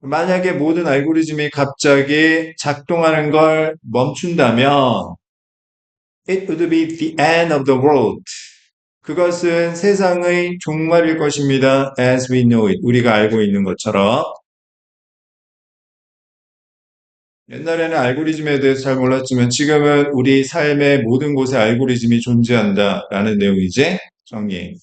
A: 만약에 모든 알고리즘이 갑자기 작동하는 걸 멈춘다면 it would be the end of the world. 그것은 세상의 종말일 것입니다. As we know it. 우리가 알고 있는 것처럼. 옛날에는 알고리즘에 대해서 잘 몰랐지만 지금은 우리 삶의 모든 곳에 알고리즘이 존재한다라는 내용이지. 정리.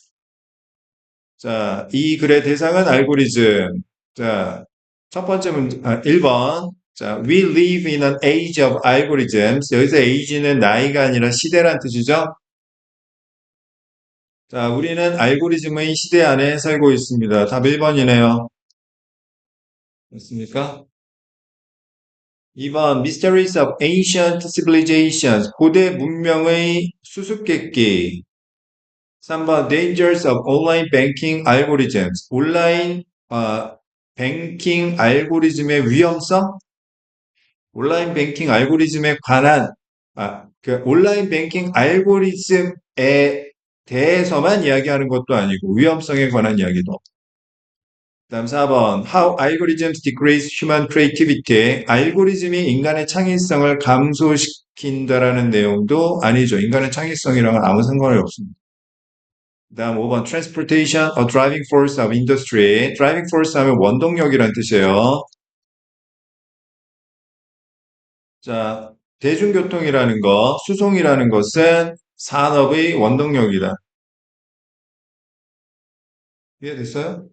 A: 자, 이 글의 대상은 알고리즘. 자, 첫 번째 문제, 1번. 자, we live in an age of algorithms. 여기서 age는 나이가 아니라 시대란 뜻이죠. 자, 우리는 알고리즘의 시대 안에 살고 있습니다. 답 1번이네요. 맞습니까? 2번 Mysteries of Ancient Civilizations. 고대 문명의 수수께끼. 3번 Dangers of Online Banking Algorithms. 온라인 뱅킹 알고리즘의 위험성? 온라인 뱅킹 알고리즘에 관한 그 온라인 뱅킹 알고리즘에 대해서만 이야기하는 것도 아니고 위험성에 관한 이야기도. 다음 4번 How algorithms decrease human creativity. 알고리즘이 인간의 창의성을 감소시킨다라는 내용도 아니죠. 인간의 창의성이랑은 아무 상관이 없습니다. 다음 5번 Transportation, a driving force of industry. driving force 하면 원동력이란 뜻이에요. 자, 대중교통이라는 거, 수송이라는 것은 산업의 원동력이다. 이해됐어요?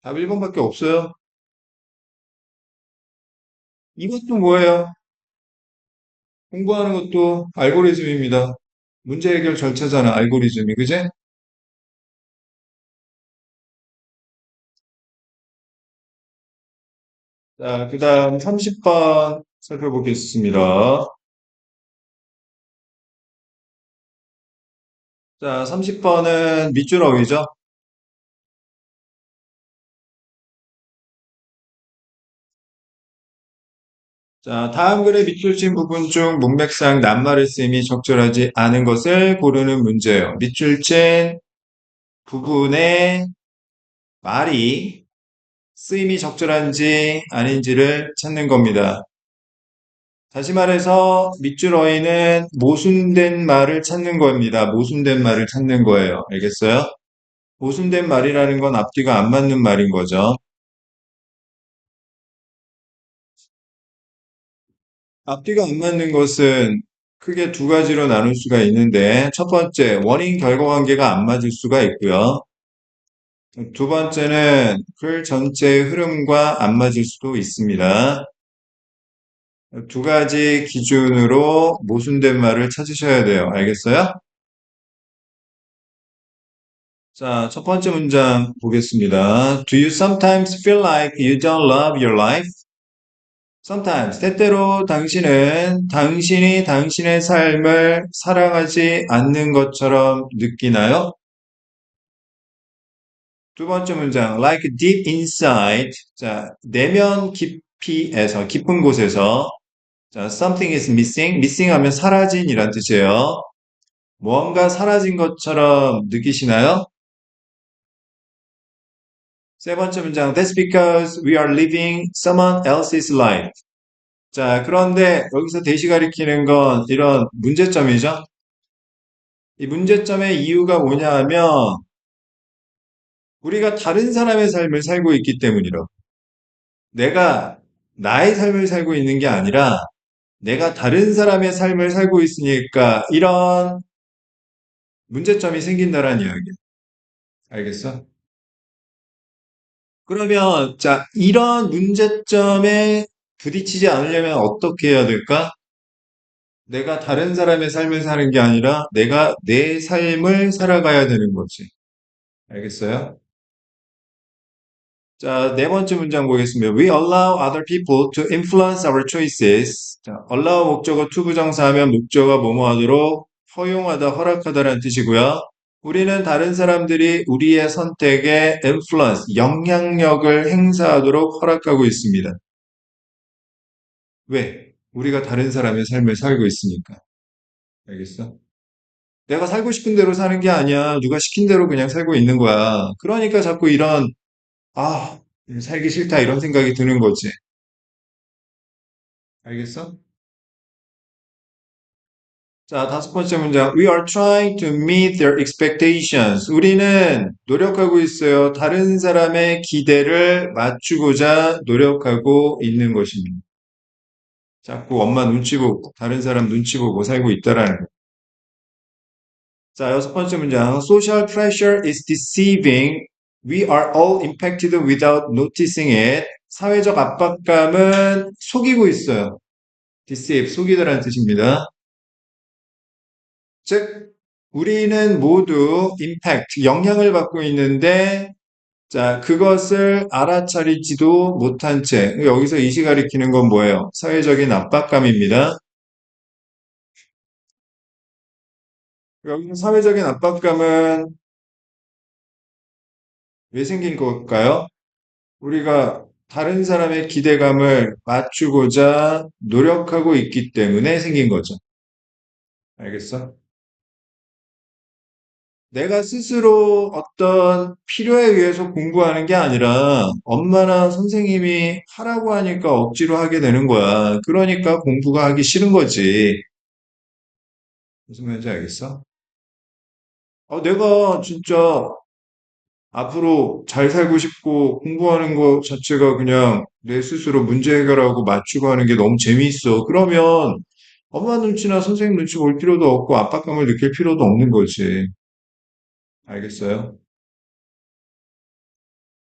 A: 답 1번밖에 없어요. 이것도 뭐예요? 공부하는 것도 알고리즘입니다. 문제 해결 절차잖아, 알고리즘이, 그제? 자, 그 다음 30번 살펴보겠습니다. 자, 30번은 밑줄 어휘죠? 자, 다음 글의 밑줄 친 부분 중 문맥상 낱말의 쓰임이 적절하지 않은 것을 고르는 문제예요. 밑줄 친 부분의 말이 쓰임이 적절한지 아닌지를 찾는 겁니다. 다시 말해서 밑줄 어휘는 모순된 말을 찾는 겁니다. 모순된 말을 찾는 거예요. 알겠어요? 모순된 말이라는 건 앞뒤가 안 맞는 말인 거죠. 앞뒤가 안 맞는 것은 크게 두 가지로 나눌 수가 있는데, 첫 번째, 원인 결과 관계가 안 맞을 수가 있고요. 두 번째는 글 전체의 흐름과 안 맞을 수도 있습니다. 두 가지 기준으로 모순된 말을 찾으셔야 돼요. 알겠어요? 자, 첫 번째 문장 보겠습니다. Do you sometimes feel like you don't love your life? Sometimes, 때때로 당신은 당신이 당신의 삶을 사랑하지 않는 것처럼 느끼나요? 두 번째 문장, like deep inside. 자, 내면 깊이에서, 깊은 곳에서. 자, something is missing. missing 하면 사라진이란 뜻이에요. 뭔가 사라진 것처럼 느끼시나요? 세 번째 문장, That's because we are living someone else's life. 자, 그런데 여기서 대시 가리키는 건 이런 문제점이죠? 이 문제점의 이유가 뭐냐 하면 우리가 다른 사람의 삶을 살고 있기 때문이라. 내가 나의 삶을 살고 있는 게 아니라 내가 다른 사람의 삶을 살고 있으니까 이런 문제점이 생긴다라는 이야기야. 알겠어? 그러면 자, 이런 문제점에 부딪히지 않으려면 어떻게 해야 될까? 내가 다른 사람의 삶을 사는 게 아니라 내가 내 삶을 살아가야 되는 거지. 알겠어요? 자, 네 번째 문장 보겠습니다. We allow other people to influence our choices. 자, allow 목적어 투부정사하면 목적어 뭐뭐 하도록 허용하다, 허락하다라는 뜻이고요. 우리는 다른 사람들이 우리의 선택에 influence, 영향력을 행사하도록 허락하고 있습니다. 왜? 우리가 다른 사람의 삶을 살고 있으니까. 알겠어? 내가 살고 싶은 대로 사는 게 아니야. 누가 시킨 대로 그냥 살고 있는 거야. 그러니까 자꾸 이런, 아, 살기 싫다 이런 생각이 드는 거지. 알겠어? 자, 다섯 번째 문장. We are trying to meet their expectations. 우리는 노력하고 있어요. 다른 사람의 기대를 맞추고자 노력하고 있는 것입니다. 자꾸 엄마 눈치 보고, 다른 사람 눈치 보고 살고 있다라는 거. 자, 여섯 번째 문장. Social pressure is deceiving. We are all impacted without noticing it. 사회적 압박감은 속이고 있어요. deceive, 속이다라는 뜻입니다. 즉, 우리는 모두 impact, 영향을 받고 있는데, 자, 그것을 알아차리지도 못한 채, 여기서 이시 가리키는 건 뭐예요? 사회적인 압박감입니다. 여기서 사회적인 압박감은 왜 생긴 걸까요? 우리가 다른 사람의 기대감을 맞추고자 노력하고 있기 때문에 생긴 거죠. 알겠어? 내가 스스로 어떤 필요에 의해서 공부하는 게 아니라 엄마나 선생님이 하라고 하니까 억지로 하게 되는 거야. 그러니까 공부가 하기 싫은 거지. 무슨 말인지 알겠어? 내가 진짜 앞으로 잘 살고 싶고 공부하는 것 자체가 그냥 내 스스로 문제 해결하고 맞추고 하는 게 너무 재미있어. 그러면 엄마 눈치나 선생님 눈치 볼 필요도 없고 압박감을 느낄 필요도 없는 거지. 알겠어요?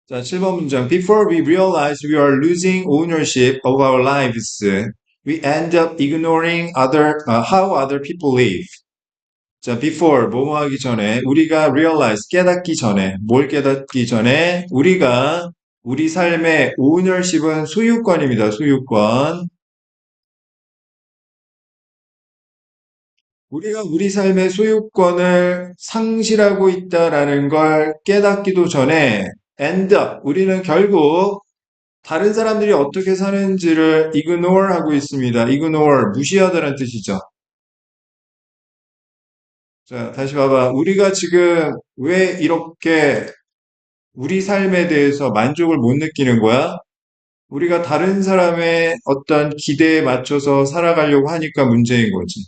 A: 자, 7번 문장. Before we realize we are losing ownership of our lives, we end up ignoring how other people live. 자, before, 뭐뭐 하기 전에, 우리가 realize, 깨닫기 전에, 뭘 깨닫기 전에, 우리가 우리 삶의 ownership은 소유권입니다. 소유권. 우리가 우리 삶의 소유권을 상실하고 있다라는 걸 깨닫기도 전에, end up, 우리는 결국 다른 사람들이 어떻게 사는지를 ignore 하고 있습니다. ignore, 무시하다는 뜻이죠. 자, 다시 봐봐. 우리가 지금 왜 이렇게 우리 삶에 대해서 만족을 못 느끼는 거야? 우리가 다른 사람의 어떤 기대에 맞춰서 살아가려고 하니까 문제인 거지.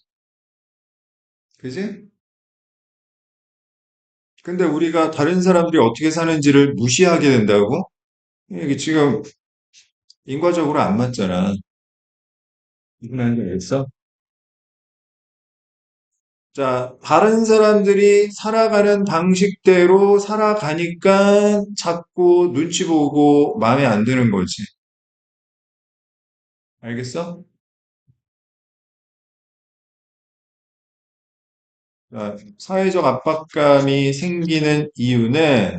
A: 그지? 근데 우리가 다른 사람들이 어떻게 사는지를 무시하게 된다고? 이게 지금 인과적으로 안 맞잖아. 이분 한줄 알겠어? 자, 다른 사람들이 살아가는 방식대로 살아가니까 자꾸 눈치 보고 마음에 안 드는 거지. 알겠어? 자, 사회적 압박감이 생기는 이유는,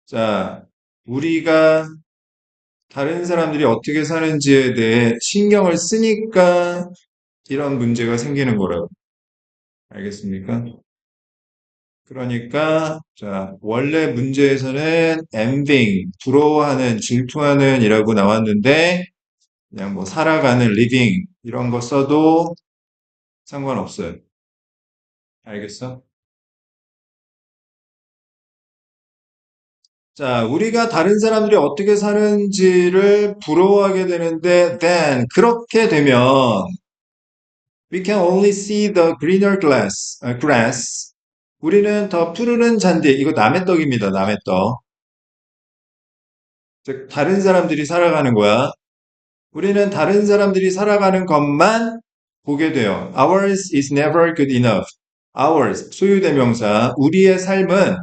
A: 자, 우리가 다른 사람들이 어떻게 사는지에 대해 신경을 쓰니까 이런 문제가 생기는 거라고. 알겠습니까? 그러니까, 자, 원래 문제에서는 envying, 부러워하는, 질투하는 이라고 나왔는데, 그냥 뭐 살아가는 living 이런 거 써도 상관없어요. 알겠어? 자, 우리가 다른 사람들이 어떻게 사는지를 부러워하게 되는데, then, 그렇게 되면, we can only see the greener grass. 우리는 더 푸르른 잔디, 이거 남의 떡입니다, 남의 떡. 즉, 다른 사람들이 살아가는 거야. 우리는 다른 사람들이 살아가는 것만 보게 돼요. Ours is never good enough. Ours, 소유대명사. 우리의 삶은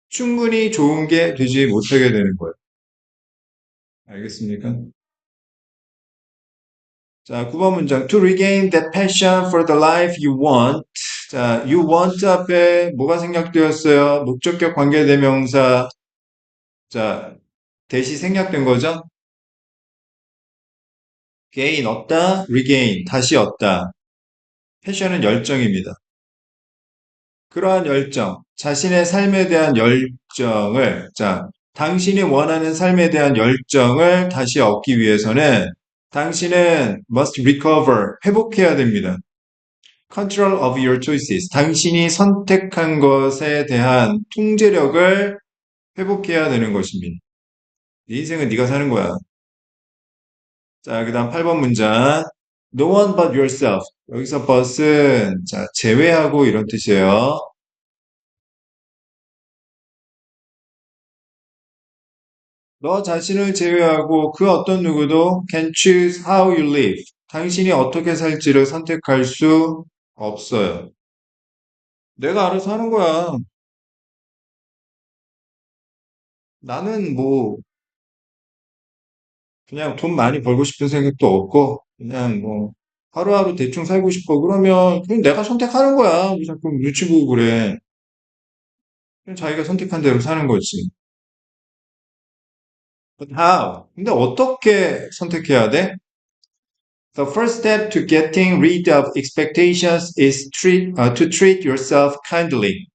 A: 충분히 좋은 게 되지 못하게 되는 거예요. 알겠습니까? 자, 9번 문장. To regain that passion for the life you want. 자, you want 앞에 뭐가 생략되었어요? 목적격 관계대명사. 자, 대시 생략된 거죠? gain 얻다, regain 다시 얻다. 패션은 열정입니다. 그러한 열정, 자신의 삶에 대한 열정을, 자, 당신이 원하는 삶에 대한 열정을 다시 얻기 위해서는 당신은 must recover, 회복해야 됩니다. Control of your choices, 당신이 선택한 것에 대한 통제력을 회복해야 되는 것입니다. 네 인생은 네가 사는 거야. 자, 그 다음 8번 문장. No one but yourself. 여기서 but은, 자, 제외하고 이런 뜻이에요. 너 자신을 제외하고 그 어떤 누구도 can choose how you live. 당신이 어떻게 살지를 선택할 수 없어요. 내가 알아서 하는 거야. 나는 뭐 그냥 돈 많이 벌고 싶은 생각도 없고 그냥 뭐 하루하루 대충 살고 싶어 그러면 그냥 내가 선택하는 거야. 왜 자꾸 눈치 보고 그래. 그냥 자기가 선택한 대로 사는 거지. But how? 근데 어떻게 선택해야 돼? The first step to getting rid of expectations is to treat yourself kindly.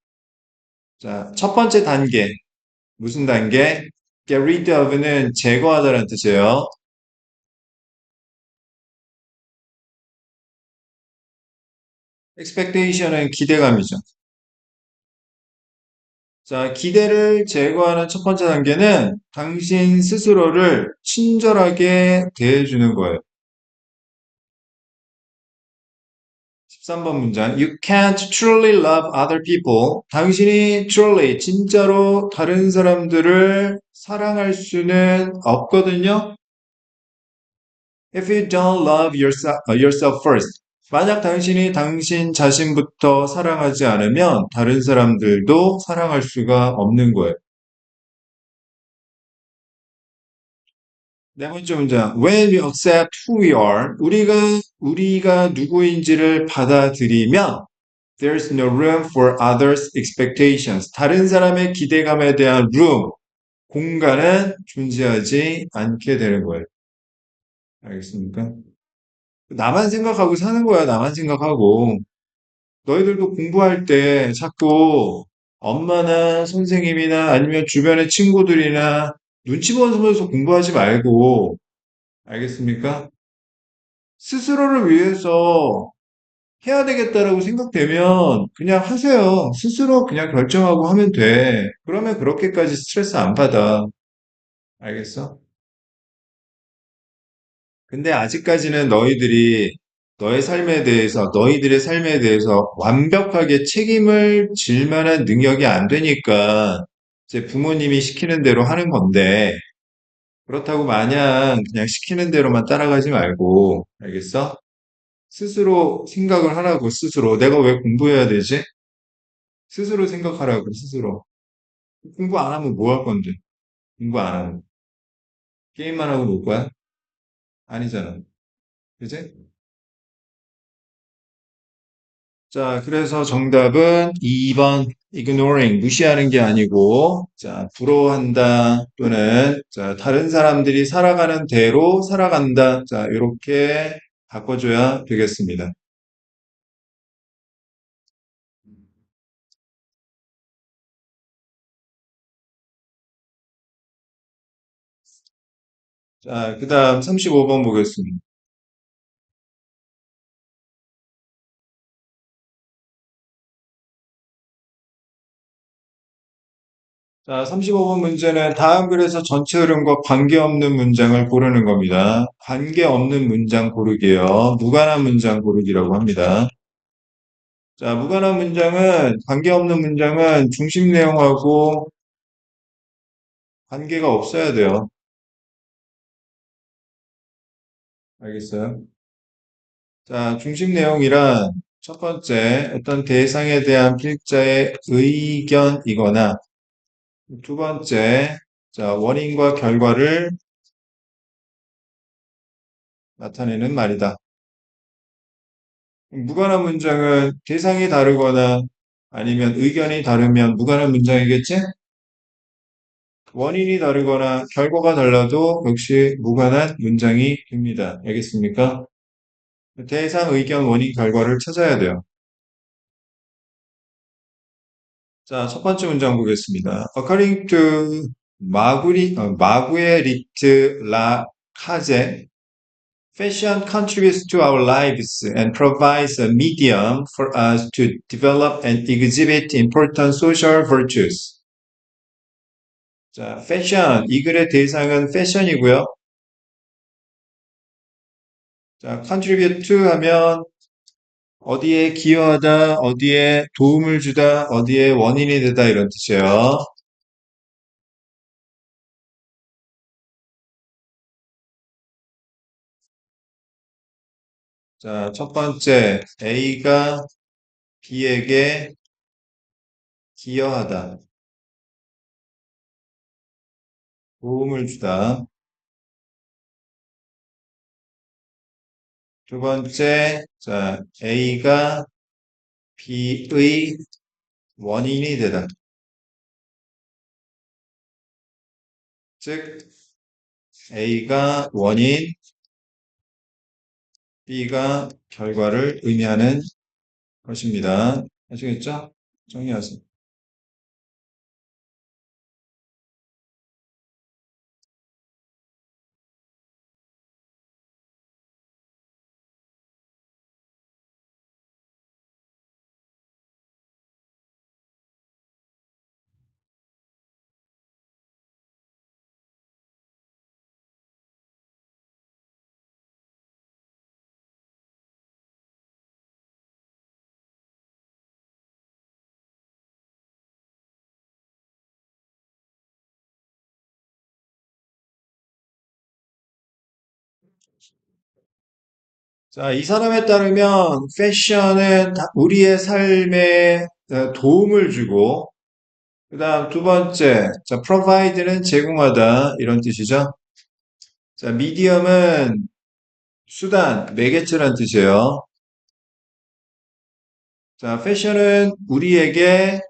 A: 자, 첫 번째 단계. 무슨 단계? Get rid of는 제거하다라는 뜻이에요. expectation은 기대감이죠. 자, 기대를 제거하는 첫 번째 단계는 당신 스스로를 친절하게 대해주는 거예요. 13번 문장. You can't truly love other people. 당신이 truly, 진짜로 다른 사람들을 사랑할 수는 없거든요. If you don't love yourself first. 만약 당신이 당신 자신부터 사랑하지 않으면 다른 사람들도 사랑할 수가 없는 거예요. 네 번째 문장. When we accept who we are, 우리가 누구인지를 받아들이면 there's no room for others' expectations. 다른 사람의 기대감에 대한 room, 공간은 존재하지 않게 되는 거예요. 알겠습니까? 나만 생각하고 사는 거야, 나만 생각하고. 너희들도 공부할 때 자꾸 엄마나 선생님이나 아니면 주변의 친구들이나 눈치 보면서 공부하지 말고, 알겠습니까? 스스로를 위해서 해야 되겠다라고 생각되면 그냥 하세요. 스스로 그냥 결정하고 하면 돼. 그러면 그렇게까지 스트레스 안 받아. 알겠어? 근데 아직까지는 너희들의 삶에 대해서 완벽하게 책임을 질 만한 능력이 안 되니까 이제 부모님이 시키는 대로 하는 건데 그렇다고 마냥 그냥 시키는 대로만 따라가지 말고, 알겠어? 스스로 생각을 하라고, 스스로. 내가 왜 공부해야 되지? 스스로 생각하라고, 스스로. 공부 안 하면 뭐 할 건데? 공부 안 하면. 게임만 하고 놀 거야? 아니잖아. 그지? 자, 그래서 정답은 2번, ignoring, 무시하는 게 아니고, 자, 부러워한다, 또는, 자, 다른 사람들이 살아가는 대로 살아간다. 자, 이렇게 바꿔줘야 되겠습니다. 자, 그 다음 35번 보겠습니다. 자, 35번 문제는 다음 글에서 전체 흐름과 관계없는 문장을 고르는 겁니다. 관계없는 문장 고르기요. 무관한 문장 고르기라고 합니다. 자, 무관한 문장은, 관계없는 문장은 중심 내용하고 관계가 없어야 돼요. 알겠어요? 자, 중심 내용이란 첫 번째, 어떤 대상에 대한 필자의 의견이거나 두 번째, 자, 원인과 결과를 나타내는 말이다. 무관한 문장은 대상이 다르거나 아니면 의견이 다르면 무관한 문장이겠지? 원인이 다르거나 결과가 달라도 역시 무관한 문장이 됩니다. 알겠습니까? 대상, 의견, 원인, 결과를 찾아야 돼요. 자, 첫 번째 문장 보겠습니다. According to 마구에리트 라 카제, fashion contributes to our lives and provides a medium for us to develop and exhibit important social virtues. 자, 패션. 이 글의 대상은 패션이고요. 자, contribute to 하면 어디에 기여하다, 어디에 도움을 주다, 어디에 원인이 되다 이런 뜻이에요. 자, 첫 번째, A가 B에게 기여하다, 도움을 주다. 두 번째, 자, A가 B의 원인이 되다. 즉, A가 원인, B가 결과를 의미하는 것입니다. 아시겠죠? 정리하세요. 자, 이 사람에 따르면 패션은 우리의 삶에 도움을 주고, 그 다음 두 번째, 자, provide는 제공하다, 이런 뜻이죠. 자, medium은 수단, 매개체란 뜻이에요. 자, 패션은 우리가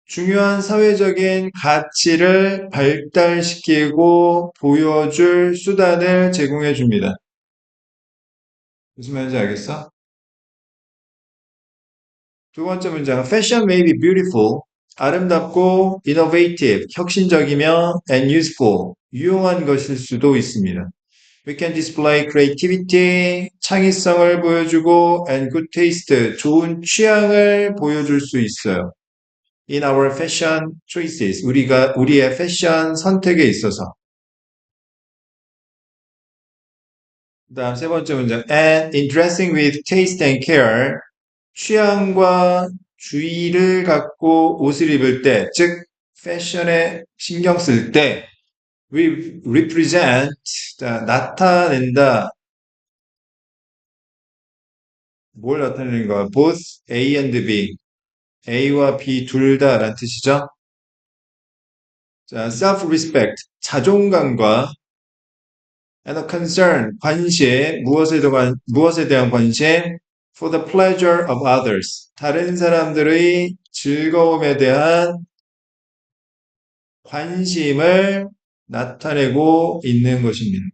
A: 중요한 사회적인 가치를 발달시키고 보여줄 수단을 제공해 줍니다. 무슨 말인지 알겠어? 두 번째 문장, Fashion may be beautiful, 아름답고 innovative, 혁신적이며 and useful, 유용한 것일 수도 있습니다. We can display creativity, 창의성을 보여주고 and good taste, 좋은 취향을 보여줄 수 있어요. In our fashion choices, 우리의 패션 선택에 있어서. 그 다음 세 번째 문장, and in dressing with taste and care, 취향과 주의를 갖고 옷을 입을 때, 즉 패션에 신경 쓸 때, we represent, 나타낸다. 뭘 나타내는 거야? Both A and B, A와 B 둘 다라는 뜻이죠. 자, self-respect, 자존감과 and a concern, 관심, 무엇에 대한 관심, for the pleasure of others, 다른 사람들의 즐거움에 대한 관심을 나타내고 있는 것입니다.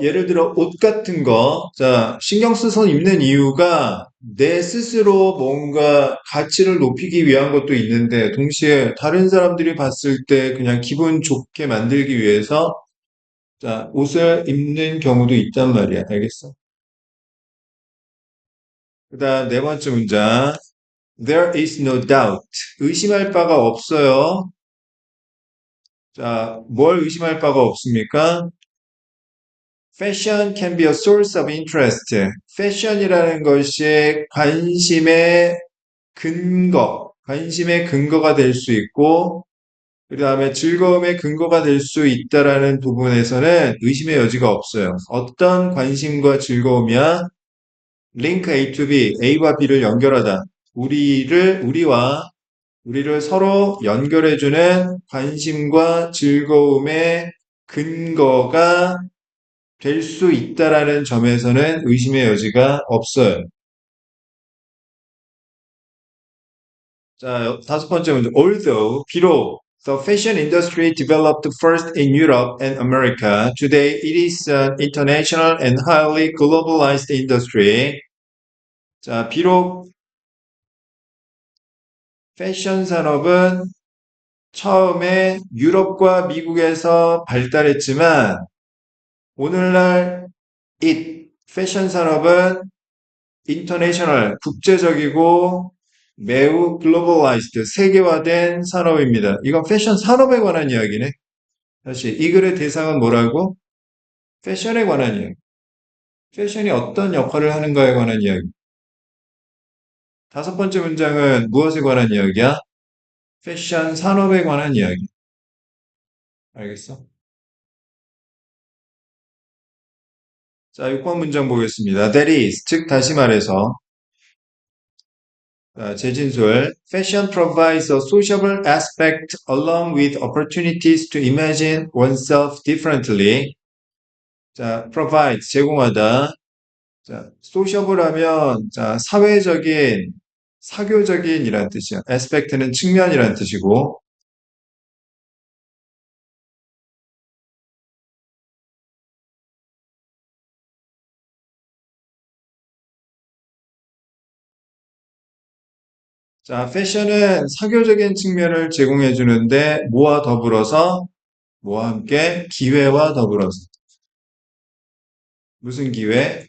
A: 예를 들어 옷 같은 거, 자, 신경 써서 입는 이유가 내 스스로 뭔가 가치를 높이기 위한 것도 있는데, 동시에 다른 사람들이 봤을 때 그냥 기분 좋게 만들기 위해서, 자, 옷을 입는 경우도 있단 말이야. 알겠어? 그다음 네 번째 문장. There is no doubt. 의심할 바가 없어요. 자, 뭘 의심할 바가 없습니까? Fashion can be a source of interest. 패션이라는 것이 관심의 근거가 될 수 있고, 그 다음에 즐거움의 근거가 될 수 있다라는 부분에서는 의심의 여지가 없어요. 어떤 관심과 즐거움이야? 링크 A to B, A와 B를 연결하다. 우리를 서로 연결해주는 관심과 즐거움의 근거가 될 수 있다라는 점에서는 의심의 여지가 없어요. 자, 다섯 번째 문제. Although, 비록, the fashion industry developed first in Europe and America, today it is an international and highly globalized industry. 자, 비록 패션 산업은 처음에 유럽과 미국에서 발달했지만, 오늘날 패션 산업은 인터내셔널, 국제적이고 매우 글로벌라이즈드, 세계화된 산업입니다. 이건 패션 산업에 관한 이야기네. 다시 이 글의 대상은 뭐라고? 패션에 관한 이야기. 패션이 어떤 역할을 하는가에 관한 이야기. 다섯 번째 문장은 무엇에 관한 이야기야? 패션 산업에 관한 이야기. 알겠어? 자, 6번 문장 보겠습니다. That is, 즉 다시 말해서 재진술. Fashion provides a sociable aspect along with opportunities to imagine oneself differently. 자, provide, 제공하다. 자, sociable 하면, 자, 사교적인 이란 뜻이야. aspect는 측면이란 뜻이고, 자, 패션은 사교적인 측면을 제공해 주는데, 뭐와 함께? 기회와 더불어서. 무슨 기회?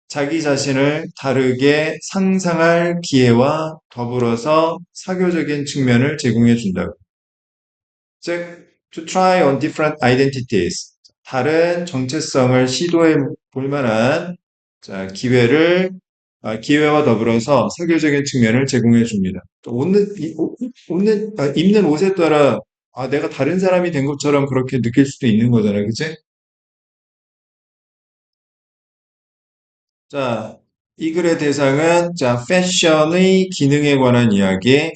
A: 자기 자신을 다르게 상상할 기회와 더불어서 사교적인 측면을 제공해 준다고. 즉, to try on different identities. 다른 정체성을 시도해 볼 만한 자, 기회와 더불어서 사교적인 측면을 제공해 줍니다. 또 입는 옷에 따라 내가 다른 사람이 된 것처럼 그렇게 느낄 수도 있는 거잖아, 그치? 자, 이 글의 대상은 자, 패션의 기능에 관한 이야기,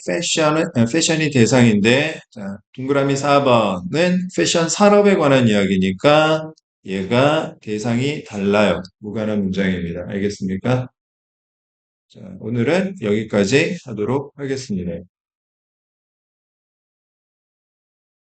A: 패션이 대상인데, 자, 동그라미 4번은 패션 산업에 관한 이야기니까 얘가 대상이 달라요. 무관한 문장입니다. 알겠습니까? 자, 오늘은 여기까지 하도록 하겠습니다.